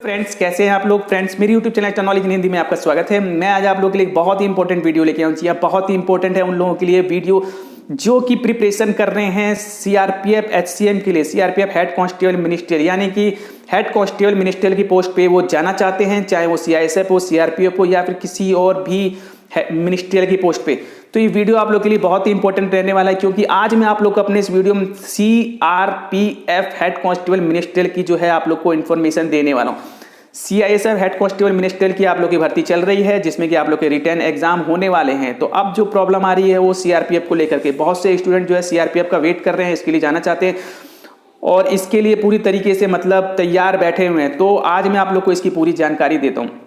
Friends, कैसे हैं आप लोग। फ्रेंड्स, मेरी YouTube channel technology in Hindi में आपका स्वागत है। मैं आज आप लोगों के लिए एक बहुत ही इंपॉर्टेंट वीडियो लेके आऊँ। जी, बहुत ही इंपॉर्टेंट है उन लोगों के लिए वीडियो जो कि प्रिपरेशन कर रहे हैं सीआरपीएफ एचसीएम के लिए। सीआरपीएफ हेड कांस्टेबल मिनिस्ट्रियल यानी कि हेड कांस्टेबल मिनिस्ट्रियल की पोस्ट पे वो जाना चाहते हैं, चाहे वो सीआईएसएफ हो, सीआरपीएफ हो या फिर किसी और भी मिनिस्ट्रियल की पोस्ट पे। तो ये वीडियो आप लोग के लिए बहुत ही इंपॉर्टेंट रहने वाला है, क्योंकि आज मैं आप लोग को अपने इस वीडियो में सीआरपीएफ हेड कांस्टेबल मिनिस्ट्रियल की जो है आप लोग को इन्फॉर्मेशन देने वाला हूँ। सीआईएसएफ हेड कांस्टेबल मिनिस्ट्रियल की आप लोग की भर्ती चल रही है, जिसमें कि आप लोग के रिटर्न एग्जाम होने वाले हैं। तो अब जो प्रॉब्लम आ रही है वो सीआरपीएफ को लेकर के, बहुत से स्टूडेंट जो है सीआरपीएफ का वेट कर रहे हैं, इसके लिए जाना चाहते हैं और इसके लिए पूरी तरीके से मतलब तैयार बैठे हुए हैं। तो आज मैं आप लोग को इसकी पूरी जानकारी देता हूँ।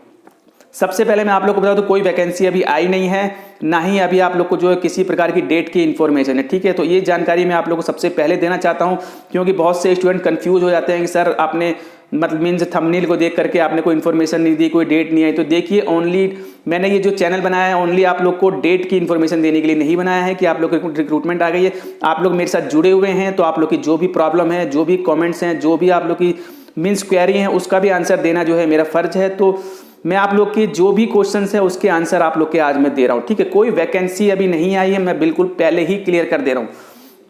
सबसे पहले मैं आप लोग को बता दूं, कोई वैकेंसी अभी आई नहीं है, ना ही अभी आप लोग को जो है किसी प्रकार की डेट की इन्फॉर्मेशन है। ठीक है, तो ये जानकारी मैं आप लोग को सबसे पहले देना चाहता हूं, क्योंकि बहुत से स्टूडेंट कंफ्यूज हो जाते हैं कि सर आपने मतलब मीन्स थंबनेल को देख करके आपने कोई इन्फॉर्मेशन नहीं दी, कोई डेट नहीं आई। तो देखिए, ओनली मैंने ये जो चैनल बनाया है ओनली आप लोग को डेट की इन्फॉर्मेशन देने के लिए नहीं बनाया है कि आप लोग रिक्रूटमेंट आ गई है। आप लोग मेरे साथ जुड़े हुए हैं तो आप लोग की जो भी प्रॉब्लम है, जो भी कॉमेंट्स हैं, जो भी आप लोग की मीन्स क्वेरी है, उसका भी आंसर देना जो है मेरा फर्ज है। तो मैं आप लोग के जो भी क्वेश्चंस है उसके आंसर आप लोग के आज मैं दे रहा हूँ। ठीक है, कोई वैकेंसी अभी नहीं आई है, मैं बिल्कुल पहले ही क्लियर कर दे रहा हूँ।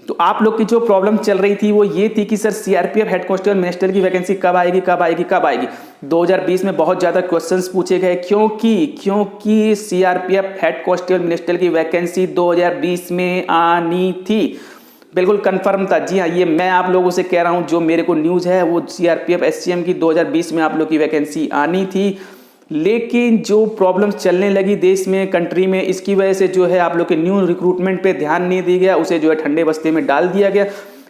तो आप लोग की जो प्रॉब्लम चल रही थी वो ये थी कि sir CRPF head constable ministerial की वैकेंसी कब आएगी, कब आएगी, कब आएगी। 2020 में बहुत ज्यादा क्वेश्चंस पूछे गए, क्योंकि सीआरपीएफ हेड कांस्टेबल मिनिस्ट्रियल की वैकेंसी 2020 में आनी थी, बिल्कुल कंफर्म था। जी हाँ, ये मैं आप लोगों से कह रहा हूँ, जो मेरे को न्यूज है वो सीआरपीएफ एचसीएम की 2020 में आप लोग की वैकेंसी आनी थी। लेकिन जो प्रॉब्लम्स चलने लगी देश में, कंट्री में, इसकी वजह से जो है आप लोग के न्यू रिक्रूटमेंट पे ध्यान नहीं दिया गया, उसे जो है ठंडे बस्ते में डाल दिया गया।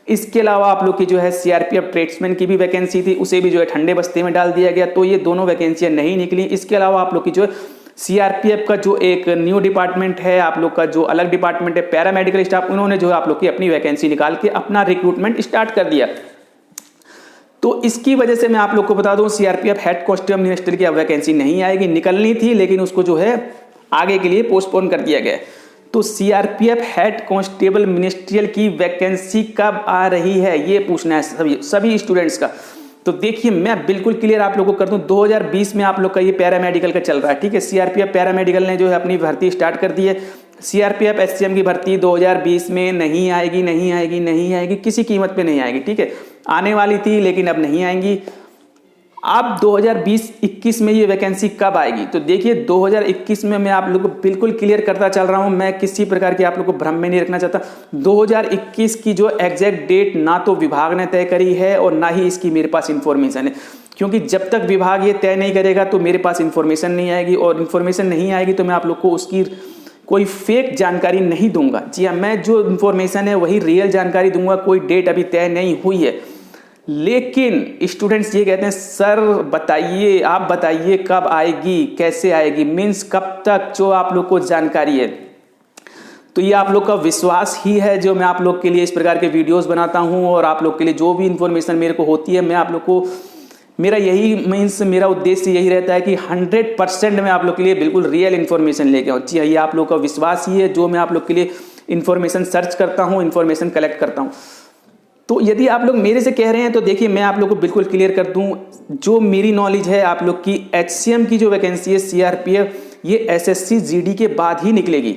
इसके अलावा आप लोग की जो है सीआरपीएफ ट्रेड्समैन की भी वैकेंसी थी, उसे भी जो है ठंडे बस्ते में डाल दिया गया। तो ये दोनों वैकेंसियां नहीं निकली। इसके अलावा आप लोग की जो है सीआरपीएफ का जो एक न्यू डिपार्टमेंट है, आप लोग का जो अलग डिपार्टमेंट है पैरामेडिकल स्टाफ, उन्होंने जो है आप लोग की अपनी वैकेंसी निकाल के अपना रिक्रूटमेंट स्टार्ट कर दिया। तो इसकी वजह से मैं आप लोग को बता दूं, सीआरपीएफ हेड कांस्टेबल मिनिस्ट्रियल की अब वैकेंसी नहीं आएगी, निकलनी थी लेकिन उसको जो है आगे के लिए पोस्टपोन कर दिया गया। तो सीआरपीएफ हेड कांस्टेबल मिनिस्ट्रियल की वैकेंसी कब आ रही है ये पूछना है सभी स्टूडेंट्स का। तो देखिए, मैं बिल्कुल क्लियर आप लोगों को कर दूं, 2020 में आप लोग का ये पैरामेडिकल का चल रहा है। ठीक है, सीआरपीएफ पैरामेडिकल ने जो है अपनी भर्ती स्टार्ट कर दी है। सीआरपीएफ एचसीएम की भर्ती 2020 में नहीं आएगी, नहीं आएगी, नहीं आएगी, किसी कीमत पे नहीं आएगी। ठीक है, आने वाली थी लेकिन अब नहीं आएंगी। अब 2020-21 में ये वैकेंसी कब आएगी? तो देखिए, 2021 में मैं आप लोगों को बिल्कुल क्लियर करता चल रहा हूं, मैं किसी प्रकार की आप लोगों को भ्रम में नहीं रखना चाहता। 2021 की जो एग्जैक्ट डेट ना तो विभाग ने तय करी है और ना ही इसकी मेरे पास इंफॉर्मेशन है, क्योंकि जब तक विभाग ये तय नहीं करेगा तो मेरे पास इंफॉर्मेशन नहीं आएगी, और इंफॉर्मेशन नहीं आएगी तो मैं आप लोग को उसकी कोई फेक जानकारी नहीं दूंगा। जी हाँ, मैं जो इंफॉर्मेशन है वही रियल जानकारी दूंगा। कोई डेट अभी तय नहीं हुई है, लेकिन स्टूडेंट्स ये कहते हैं सर बताइए, आप बताइए कब आएगी, कैसे आएगी, मीन्स कब तक जो आप लोग को जानकारी है। तो ये आप लोग का विश्वास ही है जो मैं आप लोग के लिए इस प्रकार के वीडियोस बनाता हूं, और आप लोग के लिए जो भी इंफॉर्मेशन मेरे को होती है मैं आप लोग को, मेरा यही मीन्स मेरा उद्देश्य यही रहता है कि 100% मैं आप लोग के लिए बिल्कुल रियल इन्फॉर्मेशन लेके आऊँ। जी हाँ, ये आप लोग का विश्वास ही है जो मैं आप लोग के लिए इन्फॉर्मेशन सर्च करता हूँ, इन्फॉर्मेशन कलेक्ट करता हूँ। तो यदि आप लोग मेरे से कह रहे हैं तो देखिए, मैं आप लोग को बिल्कुल क्लियर कर दूं, जो मेरी नॉलेज है आप लोग की एचसीएम की जो वैकेंसी है सीआरपीएफ, ये एसएससी जीडी के बाद ही निकलेगी।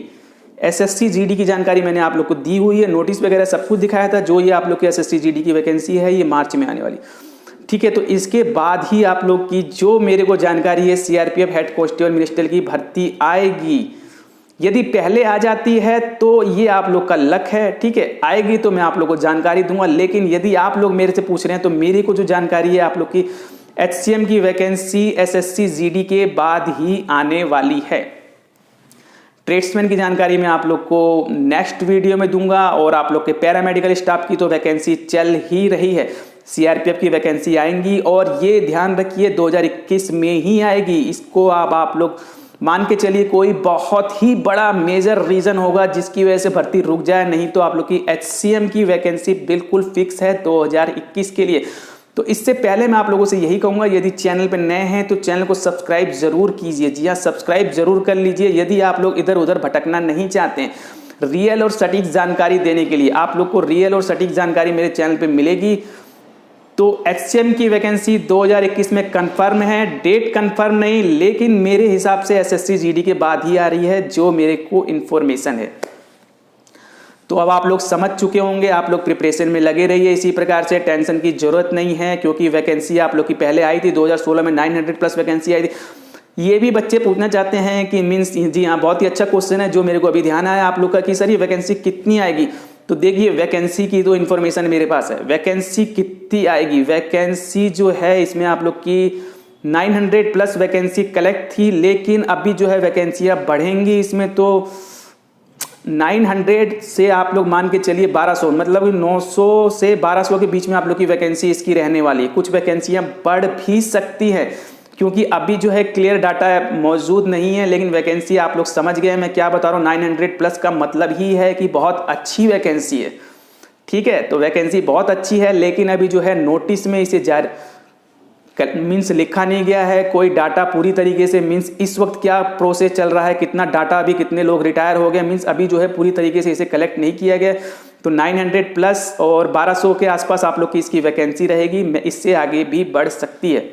एसएससी जीडी की जानकारी मैंने आप लोग को दी हुई है, नोटिस वगैरह सब कुछ दिखाया था। जो ये आप लोग की एसएससी जीडी की वैकेंसी है ये मार्च में आने वाली। ठीक है, तो इसके बाद ही आप लोग की जो मेरे को जानकारी है सीआरपीएफ हेड कांस्टेबल मिनिस्ट्रियल की भर्ती आएगी। यदि पहले आ जाती है तो ये आप लोग का लक है। ठीक है, आएगी तो मैं आप लोग को जानकारी दूंगा। लेकिन यदि आप लोग मेरे से पूछ रहे हैं तो मेरे को जो जानकारी है आप लोग की एचसीएम की वैकेंसी एसएससी जीडी के बाद ही आने वाली है। ट्रेड्समैन की जानकारी मैं आप लोग को नेक्स्ट वीडियो में दूंगा, और आप लोग के पैरामेडिकल स्टाफ की तो वैकेंसी चल ही रही है। सीआरपीएफ की वैकेंसी आएंगी, और ये ध्यान रखिए 2021 में ही आएगी। इसको आप लोग मान के चलिए, कोई बहुत ही बड़ा मेजर रीजन होगा जिसकी वजह से भर्ती रुक जाए, नहीं तो आप लोग की एचसीएम की वैकेंसी बिल्कुल फिक्स है 2021 के लिए। तो इससे पहले मैं आप लोगों से यही कहूंगा, यदि चैनल पर नए हैं तो चैनल को सब्सक्राइब जरूर कीजिए। जी हाँ, सब्सक्राइब जरूर कर लीजिए यदि आप लोग इधर उधर भटकना नहीं चाहते हैं। रियल और सटीक जानकारी देने के लिए आप लोग को रियल और सटीक जानकारी मेरे चैनल पर मिलेगी। तो HCM की वैकेंसी 2021 में कंफर्म है, डेट कंफर्म नहीं, लेकिन मेरे हिसाब से SSC GD के बाद ही आ रही है, जो मेरे को इन्फॉर्मेशन है। तो अब आप लोग समझ चुके होंगे, आप लोग प्रिपरेशन में लगे रहिए इसी प्रकार से, टेंशन की जरूरत नहीं है, क्योंकि वैकेंसी आप लोग की पहले आई थी 2016 में 900 प्लस वैकेंसी आई थी। ये भी बच्चे पूछना चाहते हैं कि मीन्स, जी हाँ, बहुत ही अच्छा क्वेश्चन है जो मेरे को अभी ध्यान आया आप लोग का कि सर ये वैकेंसी कितनी आएगी। तो देखिए, वैकेंसी की तो इन्फॉर्मेशन मेरे पास है, वैकेंसी कितनी आएगी। वैकेंसी जो है इसमें आप लोग की 900 प्लस वैकेंसी कलेक्ट थी, लेकिन अभी जो है वैकेंसियाँ बढ़ेंगी इसमें। तो 900 से आप लोग मान के चलिए 1200, मतलब 900 से 1200 के बीच में आप लोग की वैकेंसी इसकी रहने वाली है। कुछ वैकेंसियां बढ़ भी सकती हैं, क्योंकि अभी जो है क्लियर डाटा मौजूद नहीं है, लेकिन वैकेंसी आप लोग समझ गए मैं क्या बता रहा हूँ। 900 प्लस का मतलब ही है कि बहुत अच्छी वैकेंसी है, ठीक है। तो वैकेंसी बहुत अच्छी है, लेकिन अभी जो है नोटिस में इसे जारी मीन्स लिखा नहीं गया है, कोई डाटा पूरी तरीके से, मीन्स इस वक्त क्या प्रोसेस चल रहा है, कितना डाटा, अभी कितने लोग रिटायर हो गए, मीन्स अभी जो है पूरी तरीके से इसे कलेक्ट नहीं किया गया। तो 900 प्लस और 1200 के आसपास आप लोग की इसकी वैकेंसी रहेगी, इससे आगे भी बढ़ सकती है।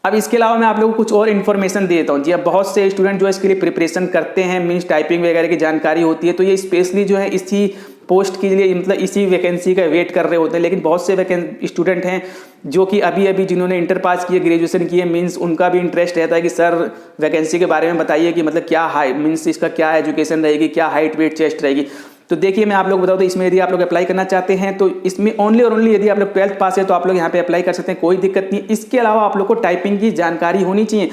अब इसके अलावा मैं आप लोगों को कुछ और इन्फॉर्मेशन दे देता हूँ। जी, अब बहुत से स्टूडेंट जो है इसके लिए प्रिपरेशन करते हैं, मीन्स टाइपिंग वगैरह की जानकारी होती है, तो ये स्पेशली जो है इसी पोस्ट के लिए, मतलब इसी वैकेंसी का वेट कर रहे होते हैं। लेकिन बहुत से स्टूडेंट हैं जो कि अभी जिन्होंने इंटर पास किए, ग्रेजुएशन किए, मीन्स उनका भी इंटरेस्ट रहता है कि सर वैकेंसी के बारे में बताइए कि मतलब क्या हाई, मीन्स इसका क्या एजुकेशन रहेगी, क्या हाइट वेट चेस्ट रहेगी। तो देखिए, मैं आप लोग बताऊँ तो इसमें यदि आप लोग अप्लाई करना चाहते हैं तो इसमें ओनली और ओनली यदि आप लोग 12th पास है तो आप लोग यहाँ पे अप्लाई कर सकते हैं, कोई दिक्कत नहीं। इसके अलावा आप लोग को टाइपिंग की जानकारी होनी चाहिए,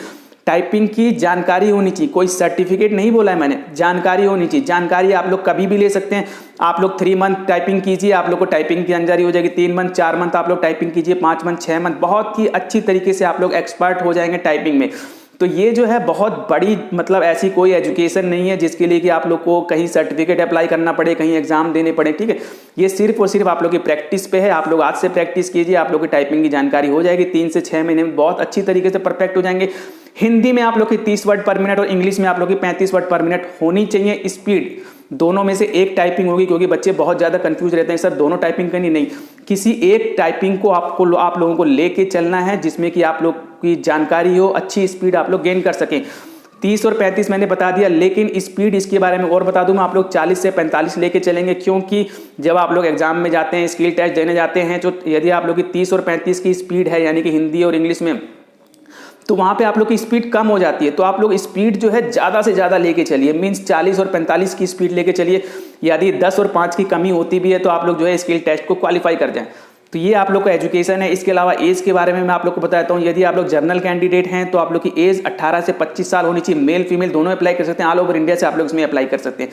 टाइपिंग की जानकारी होनी चाहिए, कोई सर्टिफिकेट नहीं बोला है मैंने, जानकारी होनी चाहिए। जानकारी आप लोग कभी भी ले सकते हैं। आप लोग 3 मंथ टाइपिंग कीजिए, आप लोग को टाइपिंग की जानकारी हो जाएगी। 3 मंथ 4 मंथ आप लोग टाइपिंग कीजिए, 5 मंथ 6 मंथ, बहुत ही अच्छी तरीके से आप लोग एक्सपर्ट हो जाएंगे टाइपिंग में। तो ये जो है बहुत बड़ी, मतलब ऐसी कोई एजुकेशन नहीं है जिसके लिए कि आप लोग को कहीं सर्टिफिकेट अप्लाई करना पड़े, कहीं एग्जाम देने पड़े, ठीक है। ये सिर्फ और सिर्फ आप लोग की प्रैक्टिस पे है। आप लोग आज से प्रैक्टिस कीजिए, आप लोग की टाइपिंग की जानकारी हो जाएगी। 3 से 6 महीने में बहुत अच्छी तरीके से परफेक्ट हो जाएंगे। हिंदी में आप लोग की 30 वर्ड पर मिनट और इंग्लिश में आप लोग की 35 वर्ड पर मिनट होनी चाहिए। स्पीड दोनों में से एक टाइपिंग होगी, क्योंकि बच्चे बहुत ज़्यादा कंफ्यूज रहते हैं, सर दोनों टाइपिंग करनी, नहीं, किसी एक टाइपिंग को आप लोगों को लेके चलना है जिसमें कि आप लोग की जानकारी हो, अच्छी स्पीड आप लोग गेन कर सकें। 30 और 35 मैंने बता दिया, लेकिन स्पीड इसके बारे में और बता दूं मैं, आप लोग 40 से 45 लेके चलेंगे, क्योंकि जब आप लोग एग्जाम में जाते हैं, स्किल टेस्ट देने जाते हैं, तो यदि आप लोग की 30 और 35 की स्पीड है, यानी कि हिंदी और इंग्लिश में, तो वहाँ पे आप लोग की स्पीड कम हो जाती है। तो आप लोग स्पीड जो है ज़्यादा से ज़्यादा लेके चलिए, मीन्स 40 और 45 की स्पीड लेके चलिए। यदि 10 और 5 की कमी होती भी है तो आप लोग जो है स्किल टेस्ट को क्वालिफाई कर जाएं। तो ये आप लोग का एजुकेशन है। इसके अलावा एज के बारे में मैं आप लोग को बताता हूँ। यदि आप लोग जनरल कैंडिडेट हैं तो आप लोग की एज 18 से 25 साल होनी चाहिए। मेल फीमेल दोनों अप्लाई कर सकते हैं, ऑल ओवर इंडिया से आप लोग इसमें अप्लाई कर सकते हैं।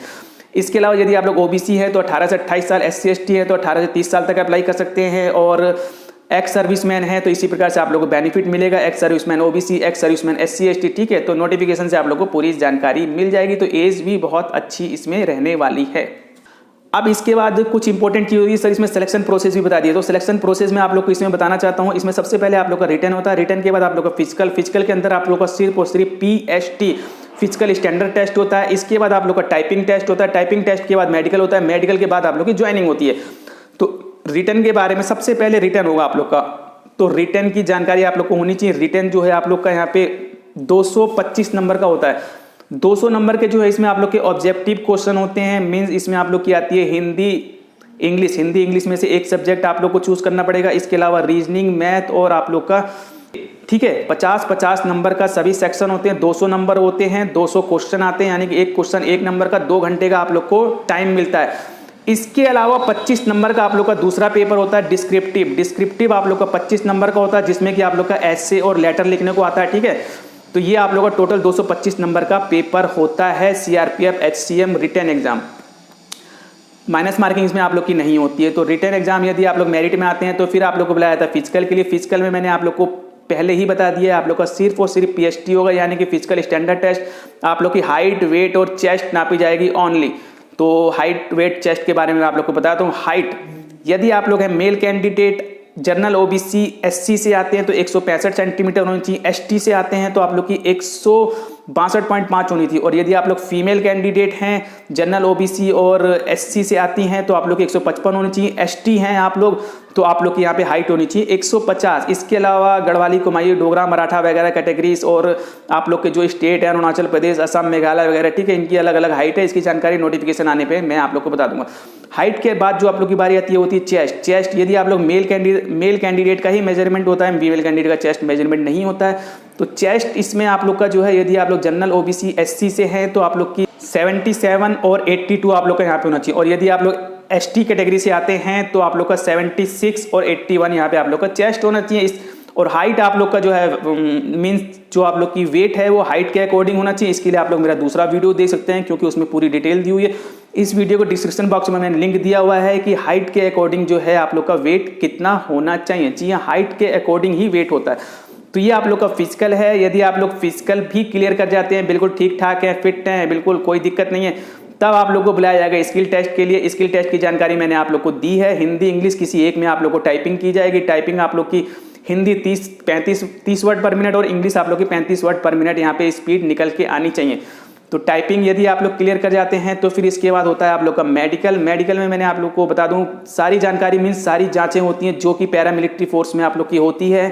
इसके अलावा यदि आप लोग ओबीसी है तो 18 से 28 साल, SC ST है तो 18 से 30 साल तक अप्लाई कर सकते हैं, और एक्स सर्विसमैन है तो इसी प्रकार से आप लोगों को बेनिफिट मिलेगा। Ex serviceman OBC, ex serviceman SC ST, ठीक है। तो नोटिफिकेशन से आप लोगों को पूरी जानकारी मिल जाएगी। तो एज भी बहुत अच्छी इसमें रहने वाली है। अब इसके बाद कुछ इंपॉर्टेंट चीज होगी सर, इसमें सिलेक्शन प्रोसेस भी बता दिए। तो सिलेक्शन प्रोसेस में आप लोग को इसमें बताना चाहता हूँ। इसमें सबसे पहले आप लोग का रिटर्न होता है, रिटर्न के बाद आप लोग का फिजिकल, फिजिकल के अंदर आप लोग का सिर्फ और सिर्फ PST फिजिकल स्टैंडर्ड टेस्ट होता है। इसके बाद आप लोग का टाइपिंग टेस्ट होता है, टाइपिंग टेस्ट के बाद मेडिकल होता है, मेडिकल के बाद आप लोग की ज्वाइनिंग होती है। तो रिटर्न के बारे में सबसे पहले रिटर्न होगा आप लोग का, तो रिटर्न की जानकारी आप लोग को होनी चाहिए। रिटर्न जो है आप लोग का यहाँ पे 225 नंबर का होता है। 200 नंबर के जो है इसमें आप लोग के ऑब्जेक्टिव क्वेश्चन होते हैं, मींस इसमें आप लोग की आती है हिंदी इंग्लिश में से एक सब्जेक्ट आप लोग को चूज करना पड़ेगा। इसके अलावा रीजनिंग, मैथ और आप लोग का, ठीक है, 50-50 नंबर का सभी सेक्शन होते हैं। 200 नंबर होते हैं, 200 क्वेश्चन आते हैं, यानी कि एक क्वेश्चन 1 नंबर का, 2 घंटे का आप लोग को टाइम मिलता है। इसके अलावा 25 नंबर का आप लोग का दूसरा पेपर होता है डिस्क्रिप्टिव। डिस्क्रिप्टिव आप लोग का 25 नंबर का होता है, जिसमें कि आप लोग का एसे और लेटर लिखने को आता है, ठीक है। तो ये आप लोग का टोटल 225 नंबर का पेपर होता है CRPF HCM return exam. Minus marking इसमें आप लोग की नहीं होती है। तो रिटर्न एग्जाम यदि आप लोग मेरिट में आते हैं तो फिर आप लोग को बुलाया जाता है फिजिकल के लिए। फिजिकल में मैंने आप लोग को पहले ही बता दिया, आप लोग का सिर्फ और सिर्फ PST होगा, यानी कि फिजिकल स्टैंडर्ड टेस्ट। आप लोग की हाइट, वेट और चेस्ट नापी जाएगी ओनली। तो हाइट, वेट, चेस्ट के बारे में आप लोग को बताता हूँ। हाइट, यदि आप लोग हैं male candidate, general OBC SC से आते हैं तो 165 सेंटीमीटर होनी चाहिए। ST से आते हैं तो आप लोग की 162.5 होनी थी। और यदि आप लोग फीमेल कैंडिडेट हैं, जनरल OBC और SC से आती हैं तो आप लोग की 155 होनी चाहिए। ST हैं आप लोग तो आप लोग की यहाँ पे हाइट होनी चाहिए 150। इसके अलावा गढ़वाली, कुमाऊँ, डोगरा, मराठा वगैरह कैटेगरीज और आप लोग के जो स्टेट है अरुणाचल प्रदेश, असम, मेघालय वगैरह, ठीक है, इनकी अलग अलग हाइट है। इसकी जानकारी नोटिफिकेशन आने पे मैं आप लोग को बता दूंगा। हाइट के बाद जो आप लोग की बारी आती है होती है चेस्ट। यदि आप लोग मेल कैंडिडेट का ही मेजरमेंट होता है, फीमेल कैंडिडेट का चेस्ट मेजरमेंट नहीं होता है, तो चेस्ट इसमें आप लोग का जो है, यदि आप लोग जनरल, ओबीसी, एससी से हैं तो आप लोग की 77 और 82 आप लोग का यहाँ पे होना चाहिए। और यदि आप लोग एसटी कैटेगरी से आते हैं तो आप लोग का 76 और 81 यहाँ पे आप लोग का चेस्ट होना चाहिए। और हाइट आप लोग का जो है मीन्स जो आप लोग की वेट है वो हाइट के अकॉर्डिंग होना चाहिए। इसके लिए आप लोग मेरा दूसरा वीडियो देख सकते हैं क्योंकि उसमें पूरी डिटेल दी हुई है। इस वीडियो को डिस्क्रिप्शन बॉक्स में मैंने लिंक दिया हुआ है कि हाइट के अकॉर्डिंग जो है आप लोग का वेट कितना होना चाहिए। जी हाँ, हाइट के अकॉर्डिंग ही वेट होता है। तो ये आप लोग का फिजिकल है। यदि आप लोग फिजिकल भी क्लियर कर जाते हैं, बिल्कुल ठीक ठाक है, फिट हैं, बिल्कुल कोई दिक्कत नहीं है, तब आप लोग को बुलाया जाएगा स्किल टेस्ट के लिए। स्किल टेस्ट की जानकारी मैंने आप लोग को दी है। हिंदी, इंग्लिश किसी एक में आप लोग को टाइपिंग की जाएगी। टाइपिंग आप लोग की हिंदी 30 वर्ड पर मिनट और इंग्लिश आप लोग की 35 वर्ड पर मिनट यहाँ पे स्पीड निकल के आनी चाहिए। तो टाइपिंग यदि आप लोग क्लियर कर जाते हैं तो फिर इसके बाद होता है आप लोग का मेडिकल। मेडिकल में मैंने आप लोग को बता दूं सारी जानकारी मीन्स सारी जांचें होती हैं जो कि पैरामिलिट्री फोर्स में आप लोग की होती है,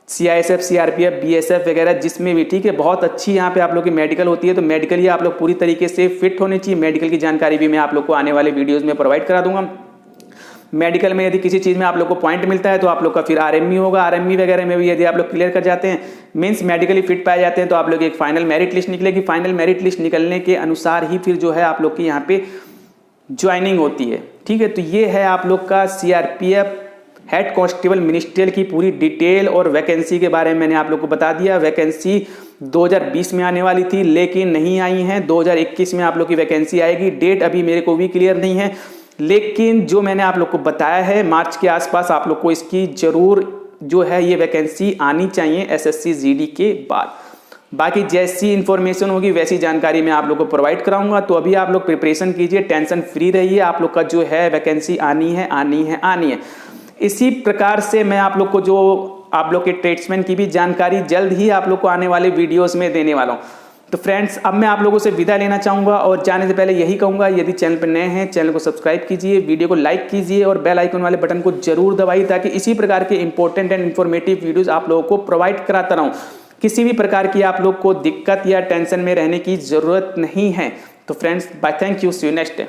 CISF, CRPF, BSF वगैरह जिसमें भी, ठीक है। बहुत अच्छी यहाँ पे आप लोग की मेडिकल होती है। तो मेडिकल ही आप लोग पूरी तरीके से फिट होने चाहिए। मेडिकल की जानकारी भी मैं आप लोग को आने वाले वीडियोज़ में प्रोवाइड करा दूंगा। मेडिकल में यदि किसी चीज़ में आप लोग को पॉइंट मिलता है तो आप लोग का फिर RME होगा। RME वगैरह में भी यदि आप लोग क्लियर कर जाते हैं, मीन्स मेडिकली फिट पाए जाते हैं, तो आप लोग एक फाइनल मेरिट लिस्ट निकलेगी। फाइनल मेरिट लिस्ट निकलने के अनुसार ही फिर जो है आप लोग की यहाँ पे ज्वाइनिंग होती है, ठीक है। तो ये है आप लोग का CRPF हेड कांस्टेबल मिनिस्ट्रियल की पूरी डिटेल और वैकेंसी के बारे में मैंने आप लोग को बता दिया। वैकेंसी 2020 में आने वाली थी लेकिन नहीं आई है। 2021 में आप लोग की वैकेंसी आएगी। डेट अभी मेरे को भी क्लियर नहीं है, लेकिन जो मैंने आप लोग को बताया है मार्च के आसपास आप लोग को इसकी जरूर जो है ये वैकेंसी आनी चाहिए SSC GD के बाद। बाकी जैसी इंफॉर्मेशन होगी वैसी जानकारी मैं आप लोग को प्रोवाइड कराऊंगा। तो अभी आप लोग प्रिपरेशन कीजिए, टेंशन फ्री रहिए। आप लोग का जो है वैकेंसी आनी है, आनी है, आनी है। इसी प्रकार से मैं आप लोग को जो आप लोग के ट्रेड्समैन की भी जानकारी जल्द ही आप लोग को आने वाले वीडियोस में देने वाला हूं। तो फ्रेंड्स, अब मैं आप लोगों से विदा लेना चाहूंगा और जाने से पहले यही कहूंगा, यदि चैनल पर नए हैं चैनल को सब्सक्राइब कीजिए, वीडियो को लाइक कीजिए और बेल आइकन वाले बटन को जरूर दबाइए ताकि इसी प्रकार के इंपॉर्टेंट एंड इन्फॉर्मेटिव वीडियोज आप लोगों को प्रोवाइड कराता रहूं। किसी भी प्रकार की आप लोग को दिक्कत या टेंशन में रहने की जरूरत नहीं है। तो friends, bye, thank you, see you next day.